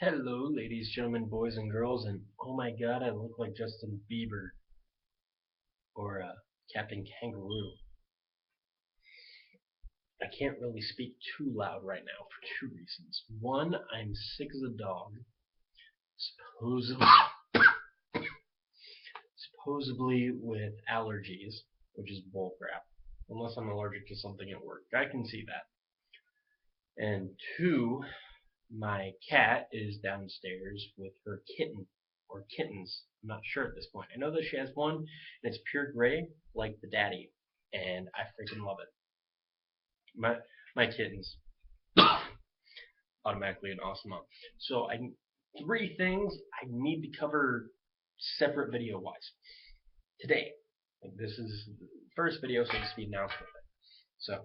Hello, ladies, gentlemen, boys, and girls, and oh my god, I look like Justin Bieber or Captain Kangaroo. I can't really speak too loud right now for two reasons. One, I'm sick as a dog, supposedly, supposedly with allergies, which is bullcrap, unless I'm allergic to something at work. I can see that. And two, my cat is downstairs with her kitten or kittens. I'm not sure at this point. I know that she has one, and it's pure gray like the daddy, and I freaking love it. My kittens automatically an awesome mom. So I three things I need to cover separate video wise today. Like this is the first video, so this will be an announcement. So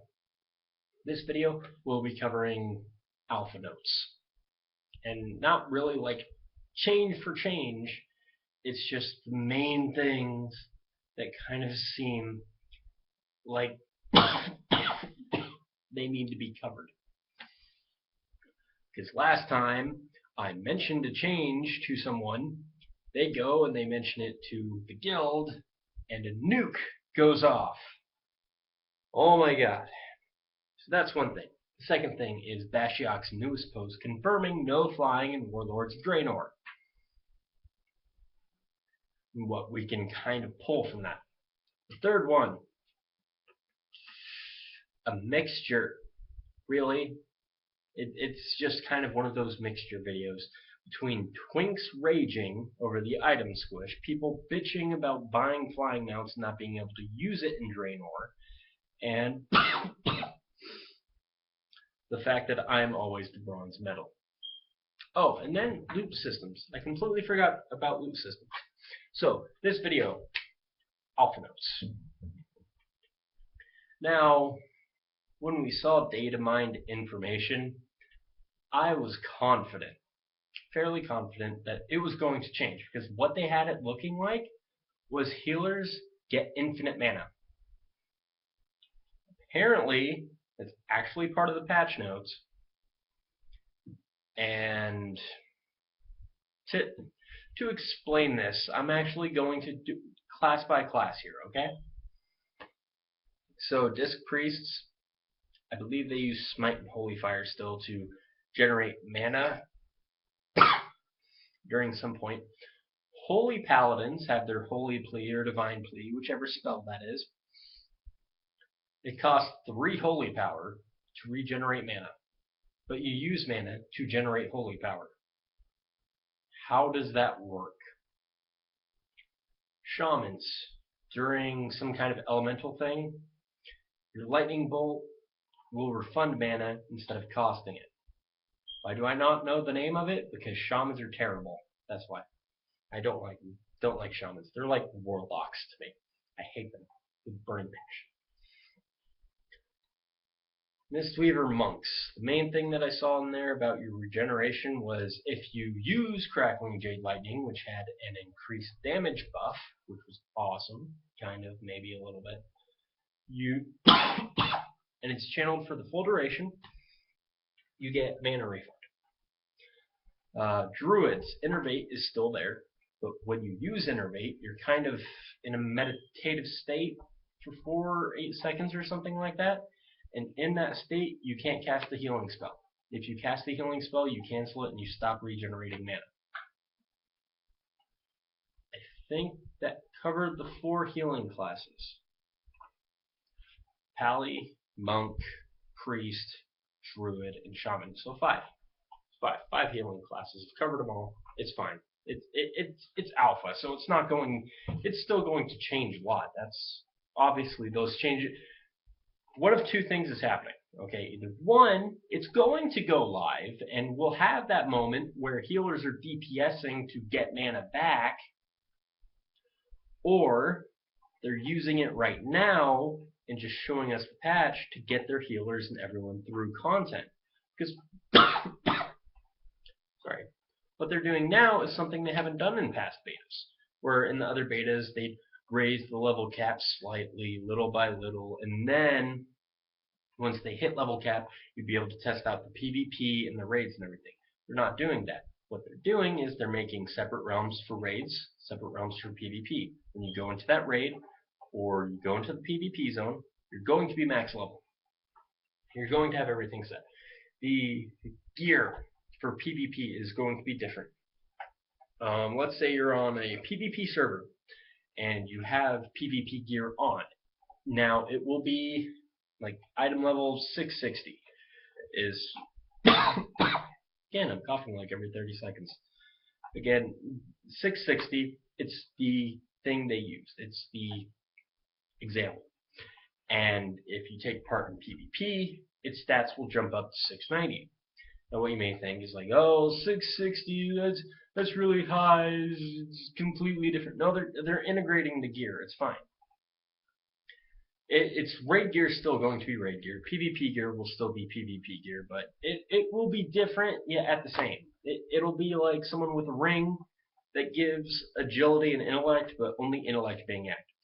this video will be covering alpha notes, and not really like change for change. It's just the main things that kind of seem like they need to be covered. Because last time I mentioned a change to someone, they go and they mention it to the guild, and a nuke goes off. Oh my god. So that's one thing. The second thing is Bashiok's newest post confirming no flying in Warlords of Draenor. And what we can kind of pull from that. The third one, a mixture. Really? It's just kind of one of those mixture videos between Twinks raging over the item squish, people bitching about buying flying mounts and not being able to use it in Draenor, and the fact that I'm always the bronze medal. Oh, and then loot systems. I completely forgot about loot systems. So, this video, alpha notes. Now, when we saw data mined information, I was confident, fairly confident, that it was going to change, because what they had it looking like was healers get infinite mana. Apparently, it's actually part of the patch notes, and to explain this, I'm actually going to do class by class here, okay? So, Disc Priests, I believe they use Smite and Holy Fire still to generate mana during some point. Holy Paladins have their Holy Plea or Divine Plea, whichever spell that is. It costs 3 Holy Power to regenerate mana, but you use mana to generate Holy Power. How does that work? Shamans, during some kind of elemental thing, your Lightning Bolt will refund mana instead of costing it. Why do I not know the name of it? Because shamans are terrible. That's why. I don't like them. Don't like shamans. They're like warlocks to me. I hate them with burning passion. Mistweaver monks. The main thing that I saw in there about your regeneration was if you use Crackling Jade Lightning, which had an increased damage buff, which was awesome, kind of, maybe a little bit, and it's channeled for the full duration, you get mana refund. Druids, Innervate is still there, but when you use Innervate, you're kind of in a meditative state for 4 or 8 seconds or something like that, and in that state, you can't cast the healing spell. If you cast the healing spell, you cancel it and you stop regenerating mana. I think that covered the 4 healing classes. Pally, Monk, Priest, Druid, and Shaman. So 5 healing classes. I've covered them all. It's fine. It's alpha, so it's not going. It's still going to change a lot. That's obviously those changes. One of two things is happening. Okay, either one, it's going to go live, and we'll have that moment where healers are DPSing to get mana back, or they're using it right now and just showing us the patch to get their healers and everyone through content. Because sorry, what they're doing now is something they haven't done in past betas, where in the other betas they'd raise the level cap slightly, little by little, and then once they hit level cap, you'd be able to test out the PvP and the raids and everything. They're not doing that. what they're doing is they're making separate realms for raids, separate realms for PvP. When you go into that raid, or you go into the PvP zone, you're going to be max level. You're going to have everything set. The gear for PvP is going to be different. Let's say you're on a PvP server, and you have PvP gear on. Now, it will be like item level 660 is... Again, I'm coughing like every 30 seconds. Again, 660, it's the thing they use. It's the example. And if you take part in PvP, its stats will jump up to 690. Now what you may think is like, oh, 660, that's really high, it's completely different. No, they're integrating the gear, it's fine. It's raid gear is still going to be raid gear. PvP gear will still be PvP gear, but it will be different, yet at the same. It'll be like someone with a ring that gives agility and intellect, but only intellect being active.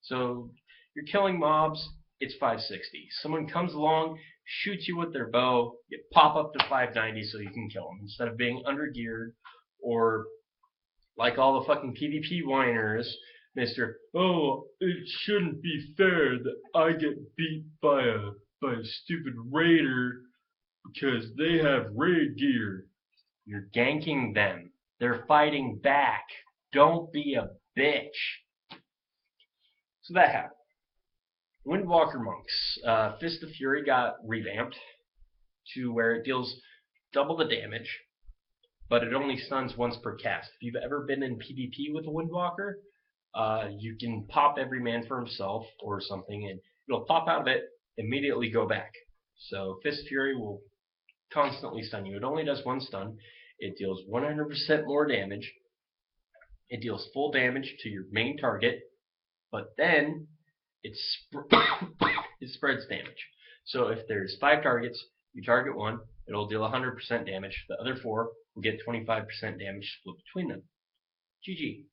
So you're killing mobs, it's 560. Someone comes along, shoots you with their bow, you pop up to 590 so you can kill them. Instead of being undergeared, or like all the fucking PvP whiners, Mr. Oh, it shouldn't be fair that I get beat by a stupid raider because they have raid gear. You're ganking them. They're fighting back. Don't be a bitch. So that happened. Windwalker Monks. Fist of Fury got revamped to where it deals double the damage, but it only stuns once per cast. If you've ever been in PvP with a Windwalker, you can pop every man for himself or something, and it'll pop out of it, immediately go back. So Fist Fury will constantly stun you. It only does one stun. It deals 100% more damage. It deals full damage to your main target, but then it spreads damage. So if there's 5 targets, you target one, it'll deal 100% damage. The other 4 will get 25% damage split between them. GG.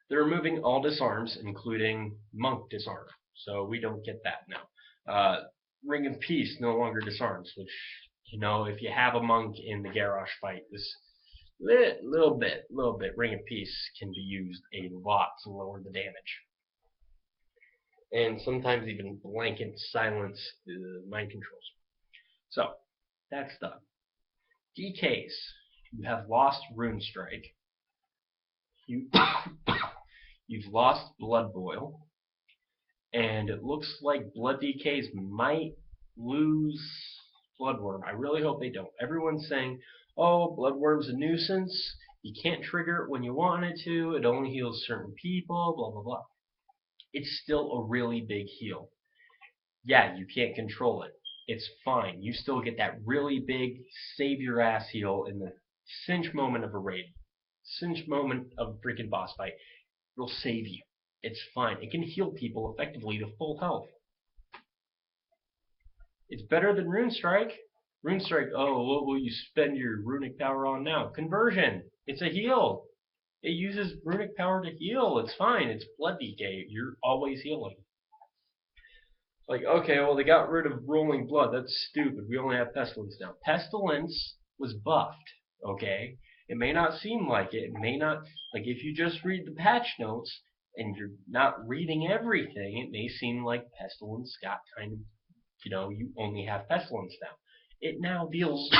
They're removing all disarms, including monk disarm. So we don't get that now. Ring of Peace no longer disarms, which, you know, if you have a monk in the Garrosh fight, this little bit, Ring of Peace can be used a lot to lower the damage. And sometimes even blanket silence the mind controls. So, that's done. DKs. You have lost Rune Strike. You've lost Blood Boil. And it looks like Blood DKs might lose Bloodworm. I really hope they don't. Everyone's saying, oh, Bloodworm's a nuisance. You can't trigger it when you want it to. It only heals certain people, blah, blah, blah. It's still a really big heal. Yeah, you can't control it. It's fine. You still get that really big save your ass heal in the cinch moment of a raid. Cinch moment of a freaking boss fight. It'll save you. It's fine. It can heal people effectively to full health. It's better than Rune Strike. Rune Strike, oh, what will you spend your runic power on now? Conversion. It's a heal. It uses runic power to heal. It's fine. It's blood decay. You're always healing. Like, okay, well, they got rid of rolling blood. That's stupid. We only have pestilence now. Pestilence was buffed, okay? It may not seem like it. It may not, like, if you just read the patch notes and you're not reading everything, it may seem like pestilence got kind of, you know, you only have pestilence now. It now deals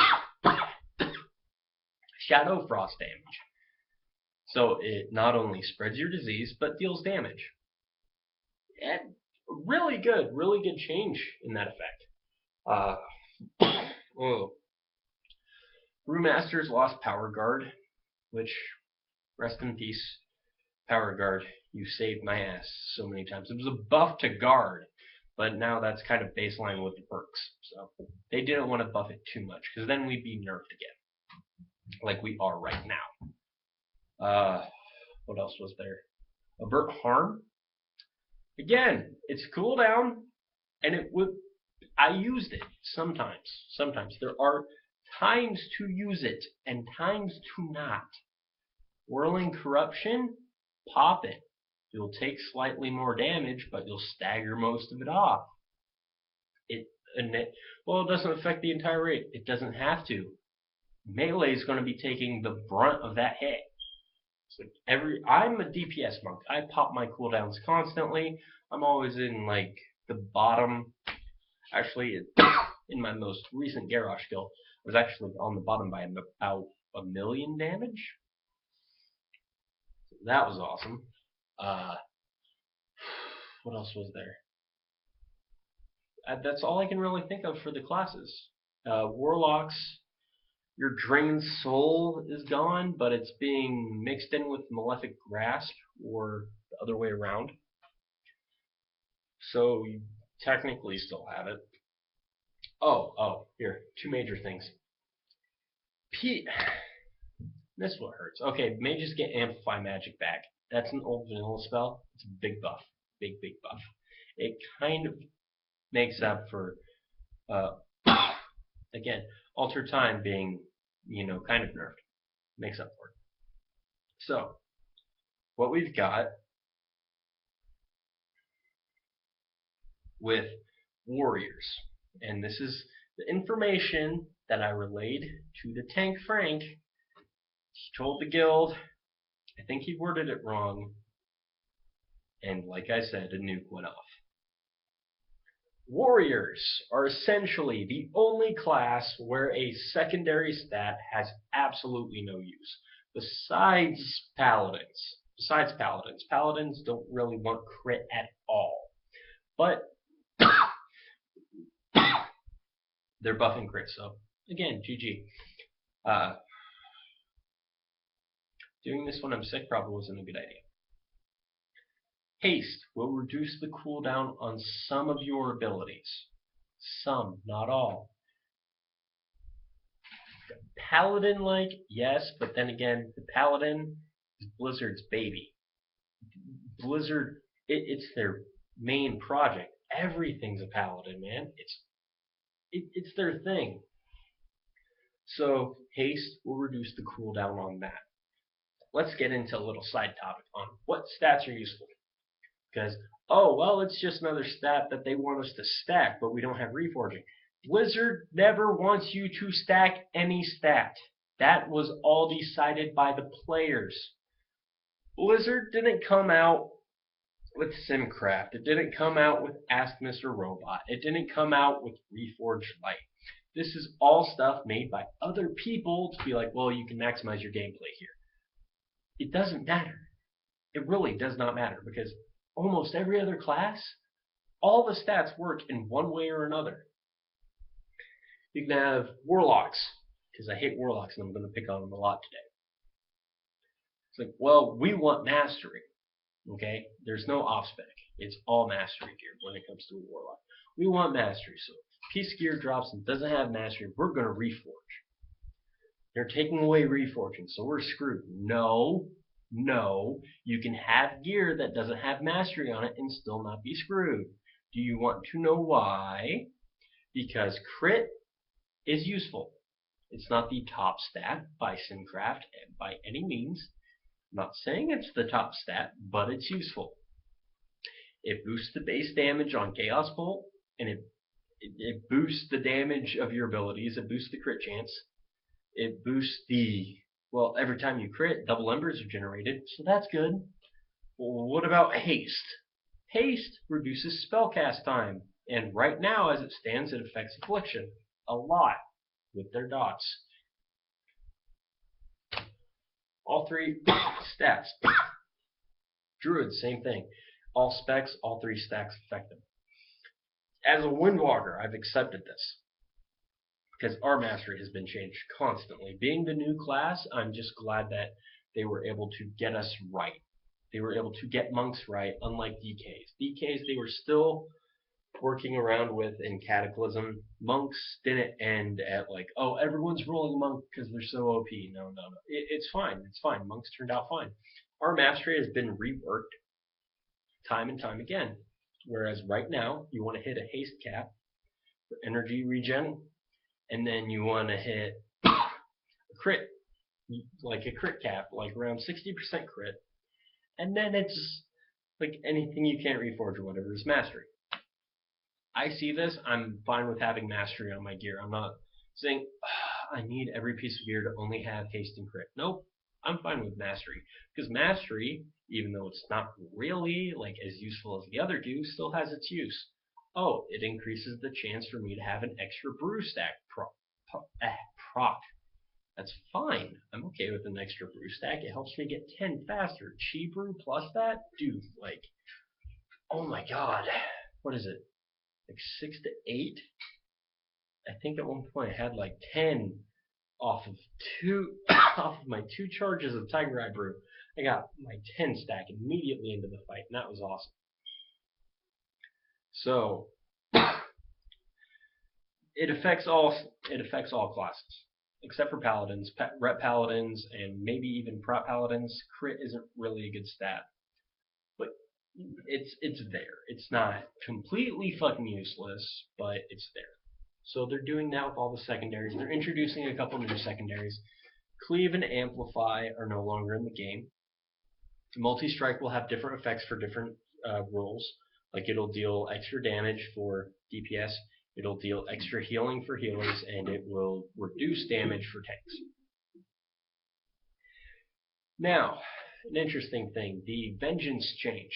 Shadow Frost damage. So it not only spreads your disease, but deals damage. And really good change in that effect. Brewmasters lost Power Guard, which, rest in peace, Power Guard. You saved my ass so many times. It was a buff to guard, but now that's kind of baseline with the perks. So they didn't want to buff it too much, because then we'd be nerfed again, like we are right now. What else was there? Avert Harm. Again, it's cooldown, and it would. I used it sometimes. Sometimes there are times to use it and times to not. Whirling Corruption, pop it. You'll take slightly more damage, but you'll stagger most of it off. Well, it doesn't affect the entire raid. It doesn't have to. melee is going to be taking the brunt of that hit. It's like I'm a DPS monk. I pop my cooldowns constantly. I'm always in like the bottom. Actually, in my most recent Garrosh skill, I was actually on the bottom by about 1,000,000 damage. So that was awesome. What else was there? That's all I can really think of for the classes. Warlocks, your Drained Soul is gone, but it's being mixed in with Malefic Grasp, or the other way around. So you technically still have it. Here, two major things. This is what hurts. Okay, mages get Amplify Magic back. That's an old vanilla spell. It's a big buff. Big buff. It kind of makes up for, again, Alter Time being, kind of nerfed. Makes up for it. So, what we've got with warriors, and this is the information that I relayed to the tank Frank. He told the guild, I think he worded it wrong, and like I said, a nuke went off. Warriors are essentially the only class where a secondary stat has absolutely no use. Besides paladins. Paladins don't really want crit at all. But they're buffing crit, so again, GG. Doing this when I'm sick probably wasn't a good idea. Haste will reduce the cooldown on some of your abilities. Some, not all. Paladin-like, yes, but then again, the Paladin is Blizzard's baby. Blizzard, it's their main project. Everything's a Paladin, man. It's their thing. So haste will reduce the cooldown on that. Let's get into a little side topic on what stats are useful. Because, it's just another stat that they want us to stack, but we don't have reforging. Blizzard never wants you to stack any stat. That was all decided by the players. Blizzard didn't come out with Simcraft. It didn't come out with Ask Mr. Robot. It didn't come out with Reforged Light. This is all stuff made by other people to be like, well, you can maximize your gameplay here. It doesn't matter. It really does not matter, because almost every other class, all the stats work in one way or another. You can have Warlocks, because I hate Warlocks and I'm going to pick on them a lot today. It's like, well, we want Mastery. Okay? There's no off-spec. It's all Mastery gear when it comes to a Warlock. We want Mastery, so if piece of gear drops and doesn't have Mastery, we're going to reforge. They're taking away reforging, so we're screwed. No, you can have gear that doesn't have Mastery on it and still not be screwed. Do you want to know why? Because crit is useful. It's not the top stat by Simcraft by any means. I'm not saying it's the top stat, but it's useful. It boosts the base damage on Chaos Bolt, and it boosts the damage of your abilities. It boosts the crit chance. It boosts every time you crit, double embers are generated, so that's good. Well, what about haste? Haste reduces spellcast time, and right now, as it stands, it affects affliction a lot with their dots. All three stats. Druid, same thing. All specs, all three stacks affect them. As a Windwalker, I've accepted this, because our mastery has been changed constantly. Being the new class, I'm just glad that they were able to get us right. They were able to get monks right, unlike DKs. DKs, they were still working around with in Cataclysm. Monks didn't end at like, oh, everyone's rolling monk because they're so OP. No. It's fine. It's fine. Monks turned out fine. Our mastery has been reworked time and time again. Whereas right now, you want to hit a haste cap for energy regen, and then you want to hit a crit, like a crit cap, like around 60% crit, and then it's like anything you can't reforge or whatever is mastery. I see this, I'm fine with having mastery on my gear. I'm not saying I need every piece of gear to only have haste and crit. Nope, I'm fine with mastery. Because mastery, even though it's not really like as useful as the other two, still has its use. Oh, it increases the chance for me to have an extra brew stack proc. That's fine. I'm okay with an extra brew stack. It helps me get 10 faster. Chi brew plus that? Dude, like, oh my god. What is it? Like 6 to 8? I think at one point I had like 10 off of off of my 2 charges of Tiger Eye Brew. I got my 10 stack immediately into the fight, and that was awesome. So it affects all classes except for paladins, rep paladins, and maybe even prop paladins. Crit isn't really a good stat, but it's there. It's not completely fucking useless, but it's there. So they're doing that with all the secondaries. They're introducing a couple new secondaries. Cleave and Amplify are no longer in the game. Multi-Strike will have different effects for different roles. Like it'll deal extra damage for DPS, it'll deal extra healing for healers, and it will reduce damage for tanks. Now, an interesting thing, the Vengeance change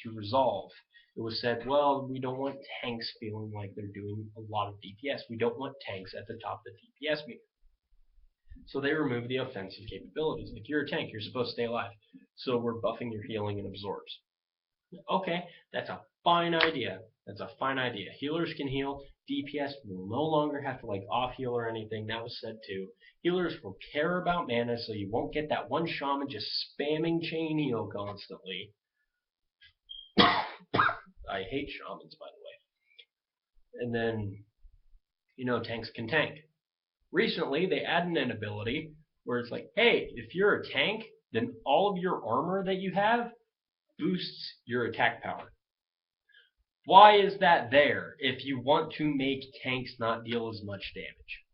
to Resolve. It was said, well, we don't want tanks feeling like they're doing a lot of DPS. We don't want tanks at the top of the DPS meter. So they removed the offensive capabilities. If you're a tank, you're supposed to stay alive. So we're buffing your healing and absorbs. Okay, that's a fine idea. That's a fine idea. Healers can heal. DPS will no longer have to like off heal or anything. That was said too. Healers will care about mana, so you won't get that one shaman just spamming chain heal constantly. I hate shamans, by the way. And then, you know, tanks can tank. Recently, they added an ability where it's like, hey, if you're a tank, then all of your armor that you have boosts your attack power. Why is that there if you want to make tanks not deal as much damage?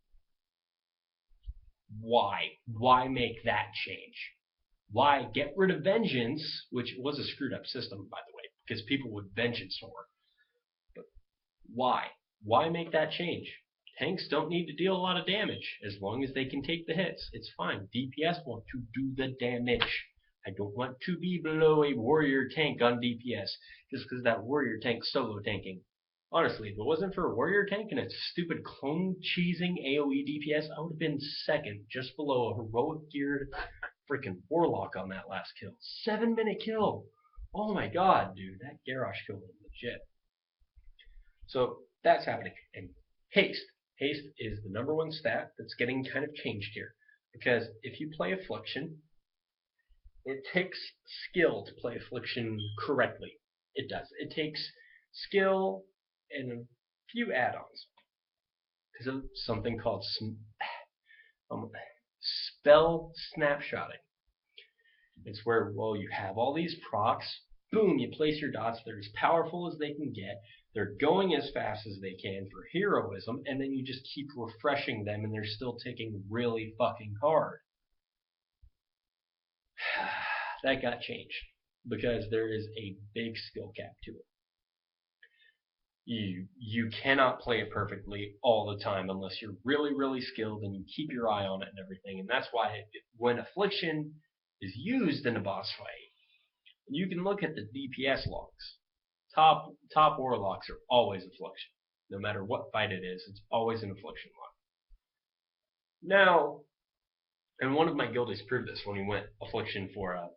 Why? Why make that change? Why get rid of Vengeance, which was a screwed up system, by the way, because people would Vengeance more. But why? Why make that change? Tanks don't need to deal a lot of damage. As long as they can take the hits, it's fine. DPS want to do the damage. I don't want to be below a warrior tank on DPS, just because that warrior tank's solo tanking. Honestly, if it wasn't for a warrior tank and its stupid clone cheesing AoE DPS, I would have been second, just below a heroic geared freaking warlock on that last kill. 7-minute kill! Oh my god, dude, that Garrosh kill was legit. So that's happening. And haste. Haste is the #1 stat that's getting kind of changed here. Because if you play Affliction, it takes skill to play Affliction correctly. It does. It takes skill and a few add-ons. Because of something called spell snapshotting. It's where, well, you have all these procs, boom, you place your dots, they're as powerful as they can get, they're going as fast as they can for heroism, and then you just keep refreshing them and they're still ticking really fucking hard. That got changed because there is a big skill cap to it. You cannot play it perfectly all the time unless you're really, really skilled and you keep your eye on it and everything. And that's why when Affliction is used in a boss fight, you can look at the DPS logs. Top warlocks are always Affliction. No matter what fight it is, it's always an Affliction log. Now, and one of my guildies proved this when he went Affliction for a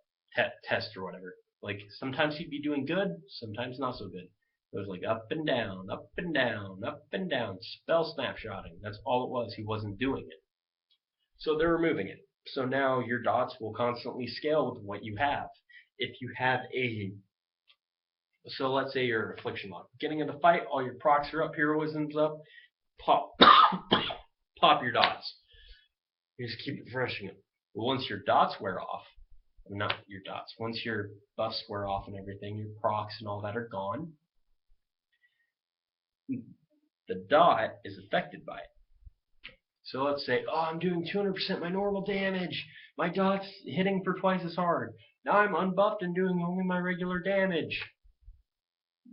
test or whatever. Like, sometimes he'd be doing good, sometimes not so good. It was like up and down, up and down, up and down, spell snapshotting. That's all it was. He wasn't doing it. So they're removing it. So now your dots will constantly scale with what you have. If you have so let's say you're an Affliction log. Beginning of the fight, all your procs are up, heroism's up, pop your dots. You just keep refreshing them. But once your dots wear off, not your dots, once your buffs wear off and everything, your procs and all that are gone, the dot is affected by it. So let's say, oh, I'm doing 200% my normal damage. My dot's hitting for twice as hard. Now I'm unbuffed and doing only my regular damage.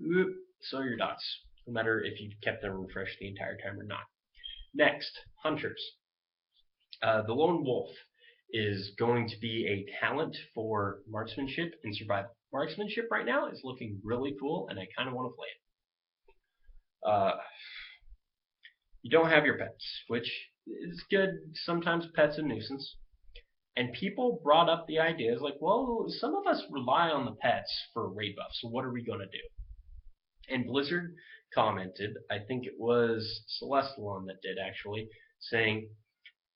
Oop. So your dots, no matter if you've kept them refreshed the entire time or not. Next, Hunters. The lone wolf is going to be a talent for marksmanship and survival. Marksmanship right now is looking really cool, and I kind of want to play it. You don't have your pets, which is good. Sometimes pets are a nuisance. And people brought up the ideas like, well, some of us rely on the pets for raid buff, so what are we going to do? And Blizzard commented, I think it was Celestalon that did actually, saying,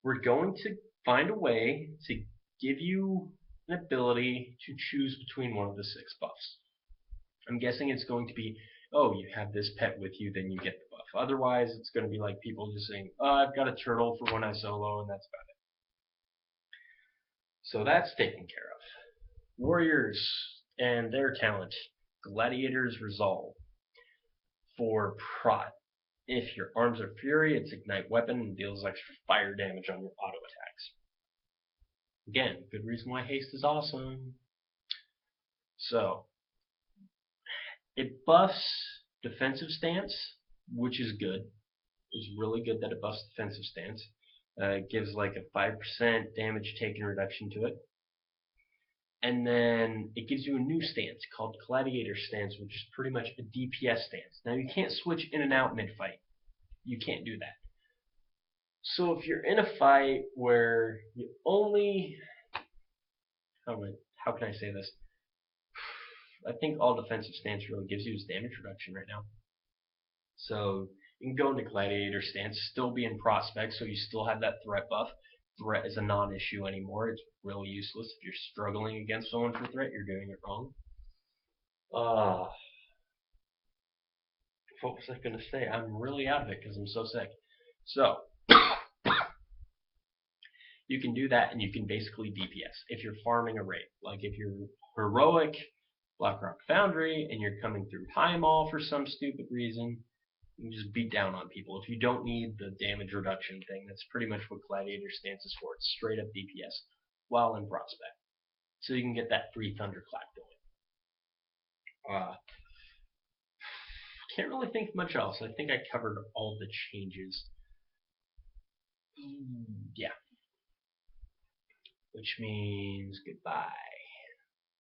we're going to find a way to give you an ability to choose between one of the 6 buffs. I'm guessing it's going to be, oh, you have this pet with you, then you get the buff. Otherwise, it's going to be like people just saying, oh, I've got a turtle for when I solo, and that's about it. So that's taken care of. Warriors and their talent. Gladiator's Resolve. For prot. If your arms are fury, it's ignite weapon and deals extra fire damage on your auto attacks. Again, good reason why haste is awesome. So, it buffs defensive stance, which is good. It's really good that it buffs defensive stance. It gives like a 5% damage taken reduction to it. And then it gives you a new stance called Gladiator Stance, which is pretty much a DPS stance. Now, you can't switch in and out mid-fight. You can't do that. So if you're in a fight where you only... How can I say this? I think all defensive stance really gives you is damage reduction right now. So you can go into Gladiator Stance, still be in Prospect, so you still have that threat buff. Threat is a non-issue anymore. It's really useless. If you're struggling against someone for threat, you're doing it wrong. What was I going to say? I'm really out of it because I'm so sick. So, you can do that and you can basically DPS if you're farming a raid. Like if you're heroic Blackrock Foundry and you're coming through Highmaul for some stupid reason, you can just beat down on people. If you don't need the damage reduction thing, that's pretty much what Gladiator Stance is for. It's straight up DPS while in Prospect. So you can get that free Thunderclap going. Can't really think of much else. I think I covered all the changes. Yeah. Which means goodbye.